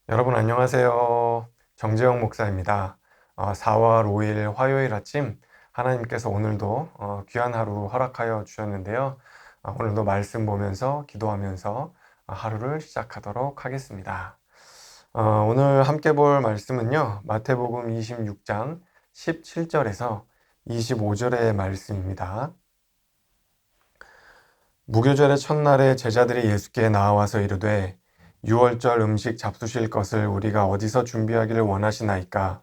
여러분 안녕하세요. 정재영 목사입니다. 4월 5일 화요일 아침 하나님께서 오늘도 귀한 하루 허락하여 주셨는데요. 오늘도 말씀 보면서 기도하면서 하루를 시작하도록 하겠습니다. 오늘 함께 볼 말씀은요. 마태복음 26장 17절에서 25절의 말씀입니다. 무교절의 첫날에 제자들이 예수께 나와서 이르되 유월절 음식 잡수실 것을 우리가 어디서 준비하기를 원하시나이까?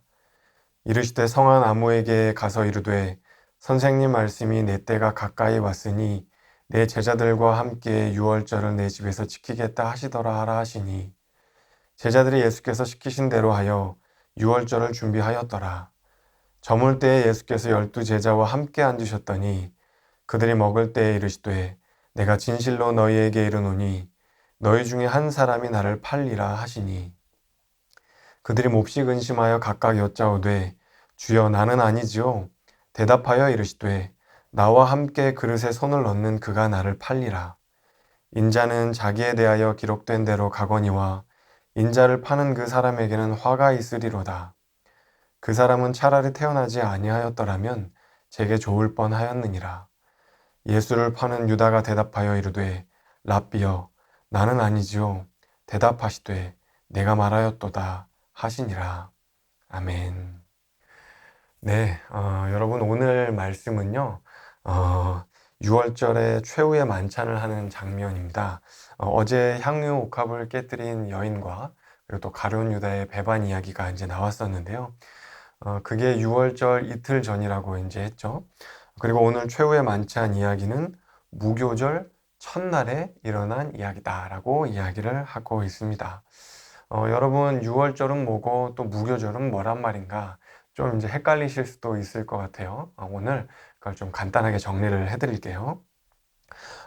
이르시되 성한 아무에게 가서 이르되 선생님 말씀이 내 때가 가까이 왔으니 내 제자들과 함께 유월절을 내 집에서 지키겠다 하시더라 하라 하시니 제자들이 예수께서 시키신 대로 하여 유월절을 준비하였더라. 저물 때에 예수께서 12 제자와 함께 앉으셨더니 그들이 먹을 때에 이르시되 내가 진실로 너희에게 이르노니 너희 중에 한 사람이 나를 팔리라 하시니 그들이 몹시 근심하여 각각 여짜오되 주여 나는 아니지요. 대답하여 이르시되 나와 함께 그릇에 손을 넣는 그가 나를 팔리라. 인자는 자기에 대하여 기록된 대로 가거니와 인자를 파는 그 사람에게는 화가 있으리로다. 그 사람은 차라리 태어나지 아니하였더라면 제게 좋을 뻔하였느니라. 예수를 파는 유다가 대답하여 이르되 랍비여 나는 아니지요. 대답하시되 내가 말하였도다 하시니라. 아멘. 네, 여러분 오늘 말씀은요. 6월절에 최후의 만찬을 하는 장면입니다. 어제 향유 옥합을 깨뜨린 여인과 그리고 또 가룟 유다의 배반 이야기가 이제 나왔었는데요. 그게 6월절 이틀 전이라고 이제 했죠. 그리고 오늘 최후의 만찬 이야기는 무교절 첫날에 일어난 이야기다라고 이야기를 하고 있습니다. 여러분 6월절은 뭐고 또 무교절은 뭐란 말인가 좀 이제 헷갈리실 수도 있을 것 같아요. 오늘 그걸 좀 간단하게 정리를 해드릴게요.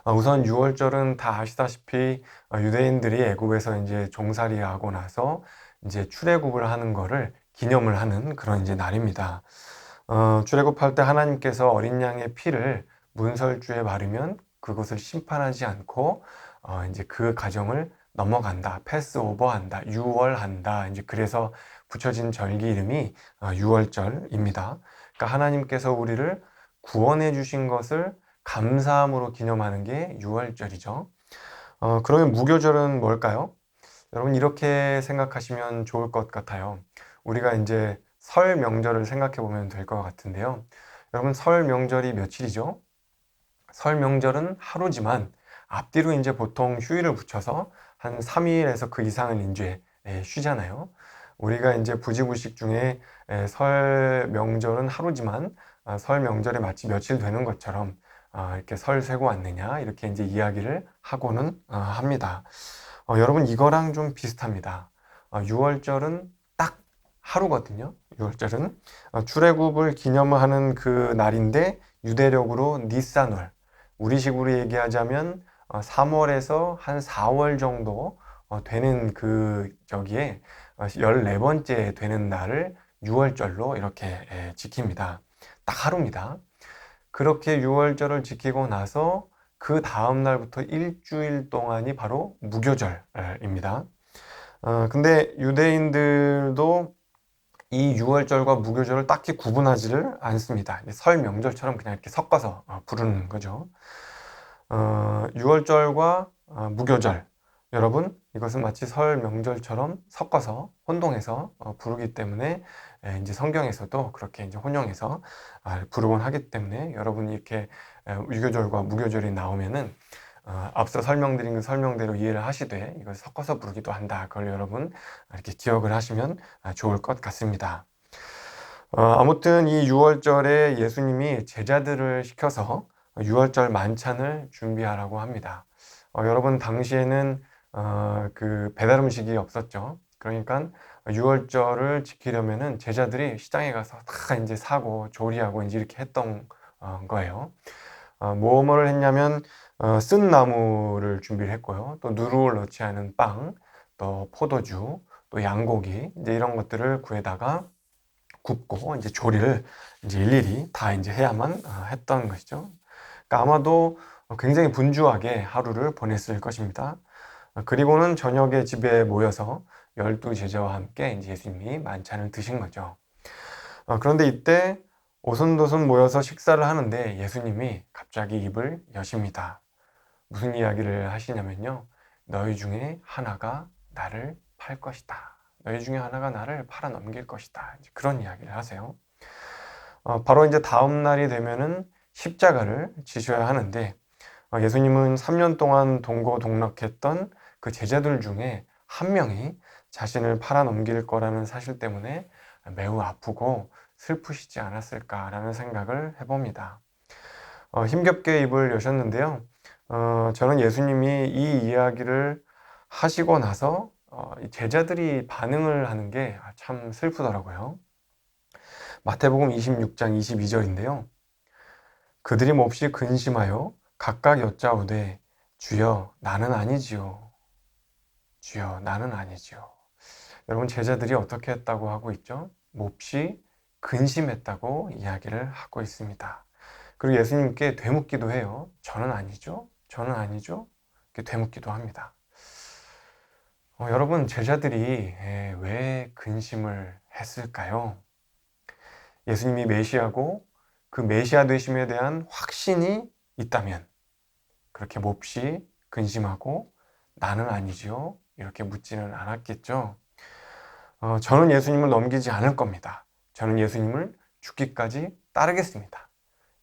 우선 6월절은 다 아시다시피 유대인들이 애굽에서 이제 종살이하고 나서 이제 출애굽을 하는 거를 기념을 하는 그런 이제 날입니다. 출애굽할 때 하나님께서 어린 양의 피를 문설주에 바르면 그것을 심판하지 않고 이제 그 가정을 넘어간다, 패스오버한다, 유월한다. 이제 그래서 붙여진 절기 이름이 유월절입니다. 그러니까 하나님께서 우리를 구원해 주신 것을 감사함으로 기념하는 게 유월절이죠. 그러면 무교절은 뭘까요? 여러분 이렇게 생각하시면 좋을 것 같아요. 우리가 이제 설 명절을 생각해 보면 될 것 같은데요. 여러분 설 명절이 며칠이죠? 설 명절은 하루지만 앞뒤로 이제 보통 휴일을 붙여서 한 3일에서 그 이상은 이제 쉬잖아요. 우리가 이제 부지구식 중에 설 명절은 하루지만 설 명절에 마치 며칠 되는 것처럼 이렇게 설 세고 왔느냐 이렇게 이제 이야기를 하고는 합니다. 여러분 이거랑 좀 비슷합니다. 6월절은 딱 하루거든요. 6월절은 출애굽을 기념하는 그 날인데 유대력으로 니산월, 우리식으로 얘기하자면 3월에서 한 4월 정도 되는 그 저기에 14번째 되는 날을 6월절로 이렇게 지킵니다. 딱 하루입니다. 그렇게 6월절을 지키고 나서 그 다음 날부터 일주일 동안이 바로 무교절입니다. 근데 유대인들도 이 6월절과 무교절을 딱히 구분하지를 않습니다. 설 명절처럼 그냥 이렇게 섞어서 부르는 거죠. 6월절과 무교절, 여러분 이것은 마치 설 명절처럼 섞어서 혼동해서 부르기 때문에 이제 성경에서도 그렇게 이제 혼용해서 부르곤 하기 때문에 여러분이 이렇게 유교절과 무교절이 나오면은 앞서 설명드린 그 설명대로 이해를 하시되 이걸 섞어서 부르기도 한다. 그걸 여러분 이렇게 기억을 하시면 좋을 것 같습니다. 아무튼 이 6월절에 예수님이 제자들을 시켜서 6월절 만찬을 준비하라고 합니다. 여러분 당시에는 그 배달 음식이 없었죠. 그러니까 6월절을 지키려면은 제자들이 시장에 가서 다 이제 사고 조리하고 이제 이렇게 했던 거예요. 뭐를 했냐면 쓴 나물을 준비를 했고요. 또 누룩을 넣지 않은 빵, 또 포도주, 또 양고기 이제 이런 것들을 구해다가 굽고 이제 조리를 이제 일일이 다 이제 해야만 했던 것이죠. 그러니까 아마도 굉장히 분주하게 하루를 보냈을 것입니다. 그리고는 저녁에 집에 모여서 12제자와 함께 이제 예수님이 만찬을 드신 거죠. 그런데 이때 오손도손 모여서 식사를 하는데 예수님이 갑자기 입을 여십니다. 무슨 이야기를 하시냐면요. 너희 중에 하나가 나를 팔 것이다. 너희 중에 하나가 나를 팔아 넘길 것이다. 이제 그런 이야기를 하세요. 바로 이제 다음 날이 되면은 십자가를 지셔야 하는데 예수님은 3년 동안 동고동락했던 그 제자들 중에 한 명이 자신을 팔아 넘길 거라는 사실 때문에 매우 아프고 슬프시지 않았을까라는 생각을 해봅니다. 힘겹게 입을 여셨는데요. 저는 예수님이 이 이야기를 하시고 나서 이 제자들이 반응을 하는 게 참 슬프더라고요. 마태복음 26장 22절인데요. 그들이 몹시 근심하여 각각 여짜오되 주여 나는 아니지요. 주여 나는 아니지요. 여러분 제자들이 어떻게 했다고 하고 있죠? 몹시 근심했다고 이야기를 하고 있습니다. 그리고 예수님께 되묻기도 해요. 저는 아니죠? 저는 아니죠? 이렇게 되묻기도 합니다. 여러분 제자들이 왜 근심을 했을까요? 예수님이 메시아고 그 메시아 되심에 대한 확신이 있다면 그렇게 몹시 근심하고 나는 아니지요? 이렇게 묻지는 않았겠죠. 저는 예수님을 넘기지 않을 겁니다. 저는 예수님을 죽기까지 따르겠습니다.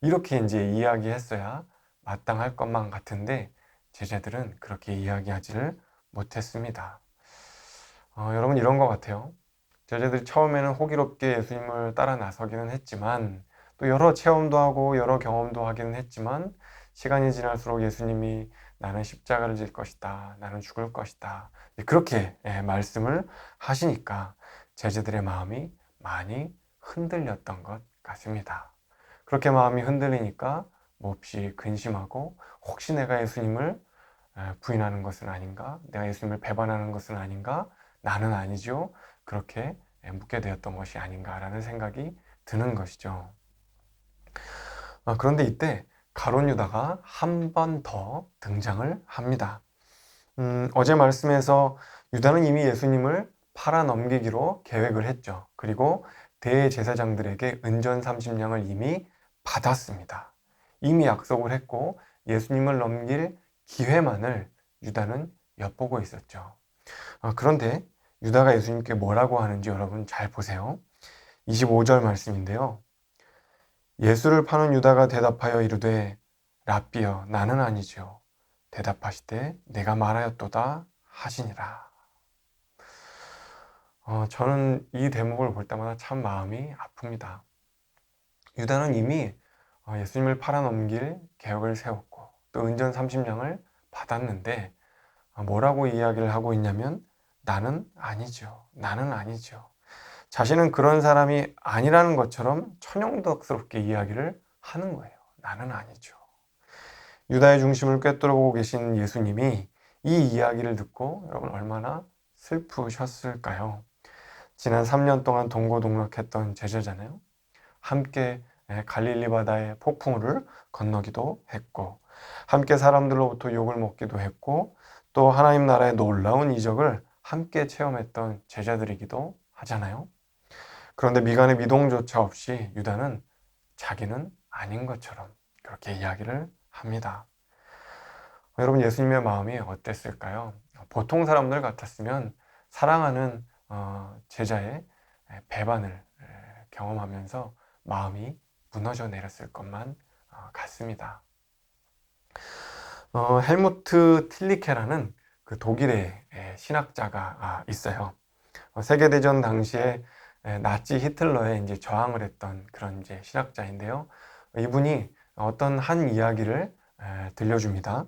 이렇게 이제 이야기했어야 마땅할 것만 같은데 제자들은 그렇게 이야기하지를 못했습니다. 여러분 이런 것 같아요. 제자들이 처음에는 호기롭게 예수님을 따라 나서기는 했지만 또 여러 체험도 하고 여러 경험도 하기는 했지만 시간이 지날수록 예수님이 나는 십자가를 질 것이다. 나는 죽을 것이다. 그렇게 말씀을 하시니까 제자들의 마음이 많이 흔들렸던 것 같습니다. 그렇게 마음이 흔들리니까 몹시 근심하고 혹시 내가 예수님을 부인하는 것은 아닌가? 내가 예수님을 배반하는 것은 아닌가? 나는 아니죠. 그렇게 묻게 되었던 것이 아닌가라는 생각이 드는 것이죠. 그런데 이때 가룟 유다가 한 번 더 등장을 합니다. 어제 말씀에서 유다는 이미 예수님을 팔아 넘기기로 계획을 했죠. 그리고 대제사장들에게 은전 30냥을 이미 받았습니다. 이미 약속을 했고 예수님을 넘길 기회만을 유다는 엿보고 있었죠. 그런데 유다가 예수님께 뭐라고 하는지 여러분 잘 보세요. 25절 말씀인데요. 예수를 파는 유다가 대답하여 이르되 랍비여 나는 아니지요. 대답하시되 내가 말하였도다 하시니라. 저는 이 대목을 볼 때마다 참 마음이 아픕니다. 유다는 이미 예수님을 팔아넘길 계획을 세웠고 또 은전 30냥을 받았는데 뭐라고 이야기를 하고 있냐면 나는 아니죠. 나는 아니죠. 자신은 그런 사람이 아니라는 것처럼 천연덕스럽게 이야기를 하는 거예요. 나는 아니죠. 유다의 중심을 꿰뚫어보고 계신 예수님이 이 이야기를 듣고 여러분 얼마나 슬프셨을까요? 지난 3년 동안 동고동락했던 제자잖아요. 함께 갈릴리 바다의 폭풍우를 건너기도 했고 함께 사람들로부터 욕을 먹기도 했고 또 하나님 나라의 놀라운 이적을 함께 체험했던 제자들이기도 하잖아요. 그런데 미간의 미동조차 없이 유다는 자기는 아닌 것처럼 그렇게 이야기를 합니다. 여러분 예수님의 마음이 어땠을까요? 보통 사람들 같았으면 사랑하는 제자의 배반을 경험하면서 마음이 무너져 내렸을 것만 같습니다. 헬무트 틸리케라는 그 독일의 신학자가 있어요. 세계대전 당시에 나치 히틀러에 이제 저항을 했던 그런 이제 신학자인데요. 이분이 어떤 한 이야기를 들려줍니다.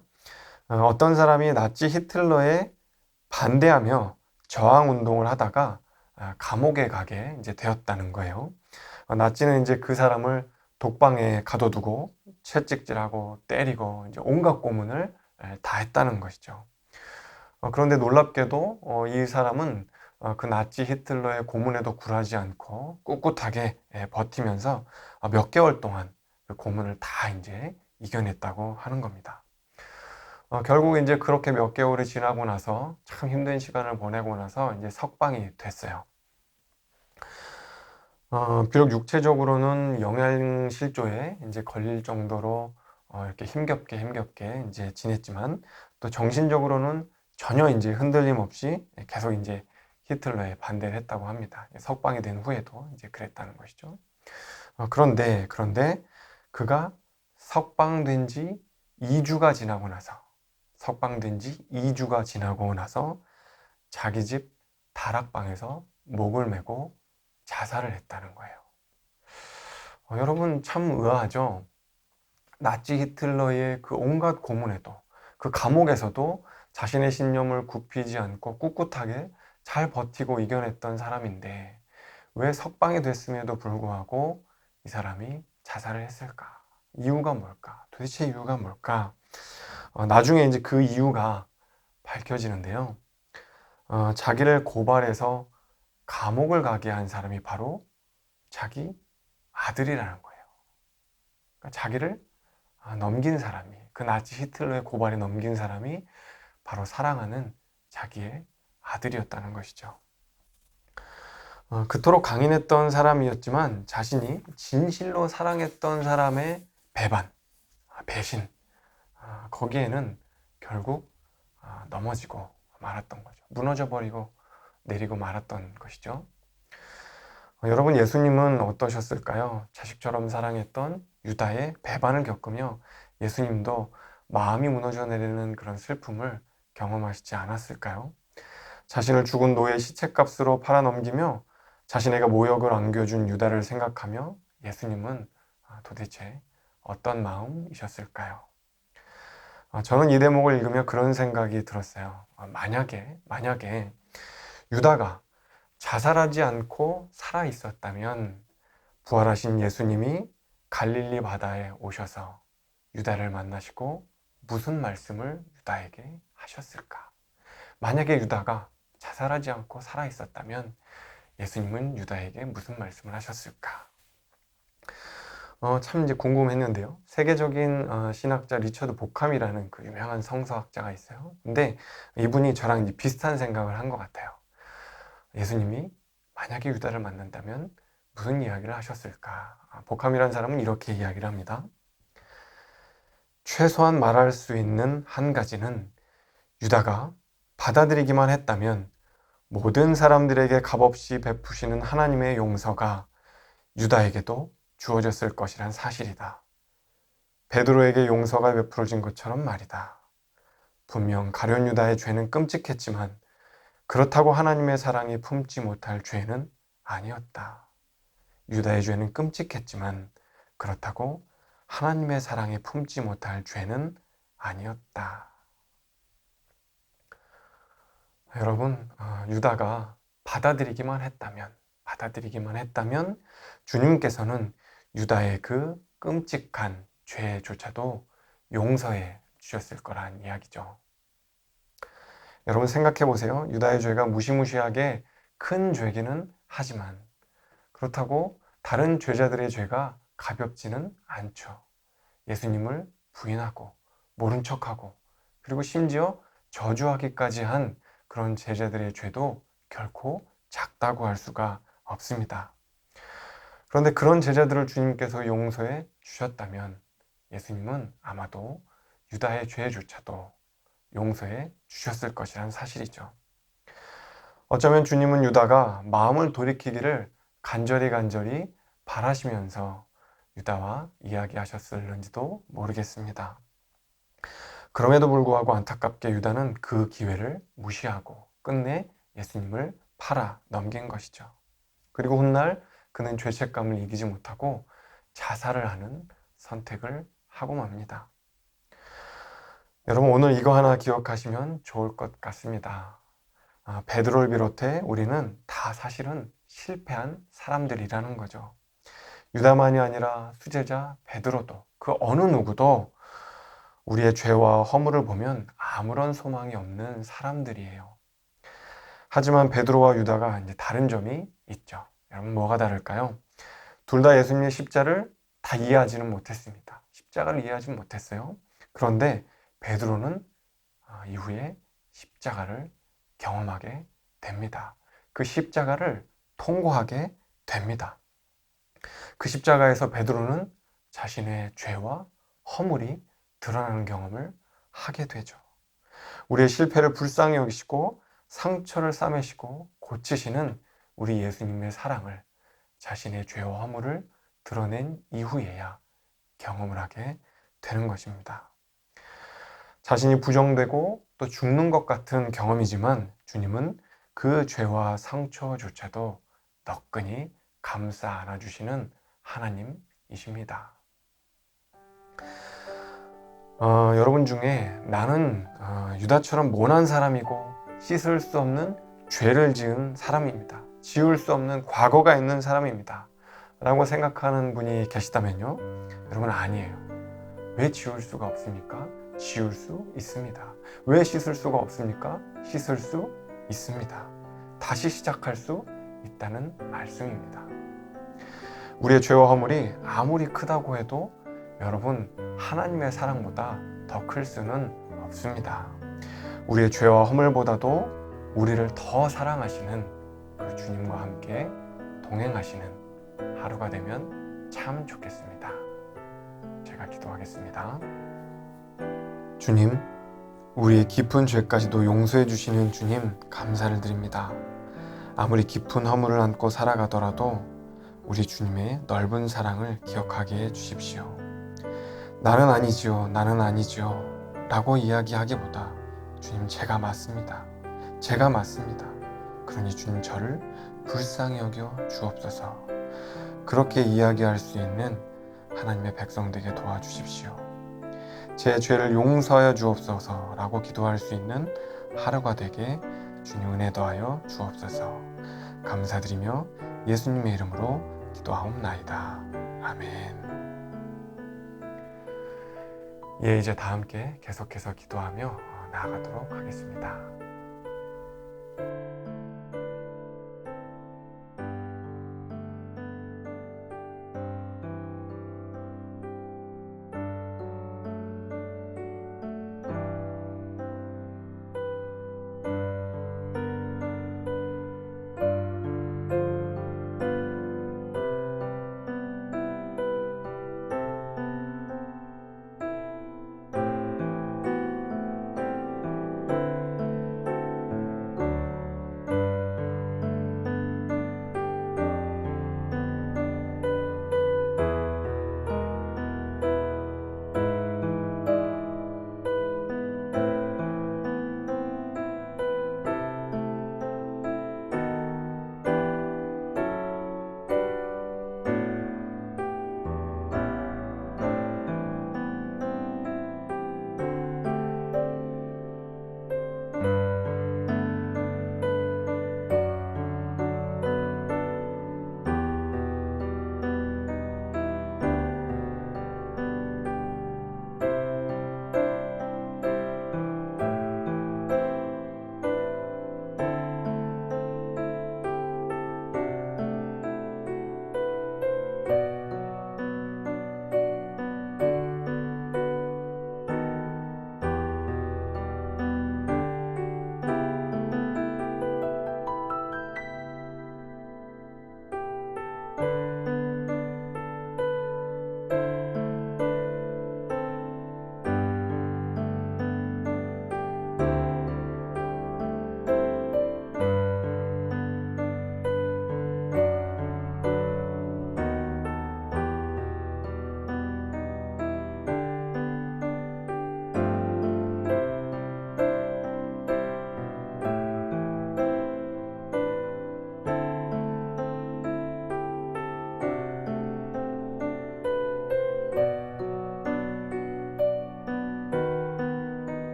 어떤 사람이 나치 히틀러에 반대하며 저항 운동을 하다가 감옥에 가게 이제 되었다는 거예요. 나치는 이제 그 사람을 독방에 가둬두고 채찍질하고 때리고 이제 온갖 고문을 다 했다는 것이죠. 그런데 놀랍게도 이 사람은 그 나치 히틀러의 고문에도 굴하지 않고 꿋꿋하게 버티면서 몇 개월 동안 그 고문을 다 이제 이겨냈다고 하는 겁니다. 결국 이제 그렇게 몇 개월이 지나고 나서 참 힘든 시간을 보내고 나서 이제 석방이 됐어요. 비록 육체적으로는 영양실조에 이제 걸릴 정도로 이렇게 힘겹게 이제 지냈지만 또 정신적으로는 전혀 이제 흔들림 없이 계속 이제 히틀러에 반대를 했다고 합니다. 석방이 된 후에도 이제 그랬다는 것이죠. 그런데 그가 석방된 지 2주가 지나고 나서 자기 집 다락방에서 목을 메고 자살을 했다는 거예요. 여러분 참 의아하죠? 나치 히틀러의 그 온갖 고문에도 그 감옥에서도 자신의 신념을 굽히지 않고 꿋꿋하게 잘 버티고 이겨냈던 사람인데 왜 석방이 됐음에도 불구하고 이 사람이 자살을 했을까? 이유가 뭘까? 도대체 이유가 뭘까? 나중에 이제 그 이유가 밝혀지는데요. 자기를 고발해서 감옥을 가게 한 사람이 바로 자기 아들이라는 거예요. 그러니까 자기를 넘긴 사람이, 그 나치 히틀러의 고발에 넘긴 사람이 바로 사랑하는 자기의 아들이었다는 것이죠. 그토록 강인했던 사람이었지만 자신이 진실로 사랑했던 사람의 배반, 배신, 거기에는 결국 넘어지고 말았던 거죠. 무너져 버리고 내리고 말았던 것이죠. 여러분, 예수님은 어떠셨을까요? 자식처럼 사랑했던 유다의 배반을 겪으며 예수님도 마음이 무너져 내리는 그런 슬픔을 경험하시지 않았을까요? 자신을 죽은 노예 시체값으로 팔아넘기며 자신에게 모욕을 안겨준 유다를 생각하며 예수님은 도대체 어떤 마음이셨을까요? 저는 이 대목을 읽으며 그런 생각이 들었어요. 만약에 유다가 자살하지 않고 살아 있었다면 부활하신 예수님이 갈릴리 바다에 오셔서 유다를 만나시고 무슨 말씀을 유다에게 하셨을까? 만약에 유다가 자살하지 않고 살아 있었다면 예수님은 유다에게 무슨 말씀을 하셨을까? 참 이제 궁금했는데요. 세계적인 신학자 리처드 보캄이라는 그 유명한 성서학자가 있어요. 근데 이분이 저랑 이제 비슷한 생각을 한 것 같아요. 예수님이 만약에 유다를 만난다면 무슨 이야기를 하셨을까? 보캄이라는 사람은 이렇게 이야기를 합니다. 최소한 말할 수 있는 한 가지는 유다가 받아들이기만 했다면 모든 사람들에게 값없이 베푸시는 하나님의 용서가 유다에게도 주어졌을 것이란 사실이다. 베드로에게 용서가 베풀어진 것처럼 말이다. 분명 가룟 유다의 죄는 끔찍했지만 그렇다고 하나님의 사랑이 품지 못할 죄는 아니었다. 유다의 죄는 끔찍했지만 그렇다고 하나님의 사랑이 품지 못할 죄는 아니었다. 여러분, 유다가 받아들이기만 했다면 주님께서는 유다의 그 끔찍한 죄조차도 용서해 주셨을 거란 이야기죠. 여러분 생각해 보세요. 유다의 죄가 무시무시하게 큰 죄기는 하지만 그렇다고 다른 죄자들의 죄가 가볍지는 않죠. 예수님을 부인하고 모른 척하고 그리고 심지어 저주하기까지 한 그런 제자들의 죄도 결코 작다고 할 수가 없습니다. 그런데 그런 제자들을 주님께서 용서해 주셨다면 예수님은 아마도 유다의 죄조차도 용서해 주셨을 것이란 사실이죠. 어쩌면 주님은 유다가 마음을 돌이키기를 간절히 바라시면서 유다와 이야기하셨을는지도 모르겠습니다. 그럼에도 불구하고 안타깝게 유다는 그 기회를 무시하고 끝내 예수님을 팔아 넘긴 것이죠. 그리고 훗날 그는 죄책감을 이기지 못하고 자살을 하는 선택을 하고 맙니다. 여러분 오늘 이거 하나 기억하시면 좋을 것 같습니다. 베드로를 비롯해 우리는 다 사실은 실패한 사람들이라는 거죠. 유다만이 아니라 수제자 베드로도 그 어느 누구도 우리의 죄와 허물을 보면 아무런 소망이 없는 사람들이에요. 하지만 베드로와 유다가 이제 다른 점이 있죠. 여러분, 뭐가 다를까요? 둘 다 예수님의 십자를 다 이해하지는 못했습니다. 십자가를 이해하지 못했어요. 그런데 베드로는 이후에 십자가를 경험하게 됩니다. 그 십자가를 통과하게 됩니다. 그 십자가에서 베드로는 자신의 죄와 허물이 드러나는 경험을 하게 되죠. 우리의 실패를 불쌍히 여기시고 상처를 싸매시고 고치시는 우리 예수님의 사랑을 자신의 죄와 허물을 드러낸 이후에야 경험을 하게 되는 것입니다. 자신이 부정되고 또 죽는 것 같은 경험이지만 주님은 그 죄와 상처조차도 너끈히 감싸 안아주시는 하나님이십니다. 여러분 중에 나는 유다처럼 모난 사람이고 씻을 수 없는 죄를 지은 사람입니다. 지울 수 없는 과거가 있는 사람입니다. 라고 생각하는 분이 계시다면요. 여러분, 아니에요. 왜 지울 수가 없습니까? 지울 수 있습니다. 왜 씻을 수가 없습니까? 씻을 수 있습니다. 다시 시작할 수 있다는 말씀입니다. 우리의 죄와 허물이 아무리 크다고 해도 여러분, 하나님의 사랑보다 더 클 수는 없습니다. 우리의 죄와 허물보다도 우리를 더 사랑하시는 그 주님과 함께 동행하시는 하루가 되면 참 좋겠습니다. 제가 기도하겠습니다. 주님, 우리의 깊은 죄까지도 용서해 주시는 주님, 감사를 드립니다. 아무리 깊은 허물을 안고 살아가더라도 우리 주님의 넓은 사랑을 기억하게 해 주십시오. 나는 아니지요, 나는 아니지요 라고 이야기하기보다 주님, 제가 맞습니다. 제가 맞습니다. 그러니 주님, 저를 불쌍히 여겨 주옵소서. 그렇게 이야기할 수 있는 하나님의 백성 되게 도와주십시오. 제 죄를 용서하여 주옵소서 라고 기도할 수 있는 하루가 되게 주님 은혜 더하여 주옵소서. 감사드리며 예수님의 이름으로 기도하옵나이다. 아멘. 예, 이제 다 함께 계속해서 기도하며 나아가도록 하겠습니다.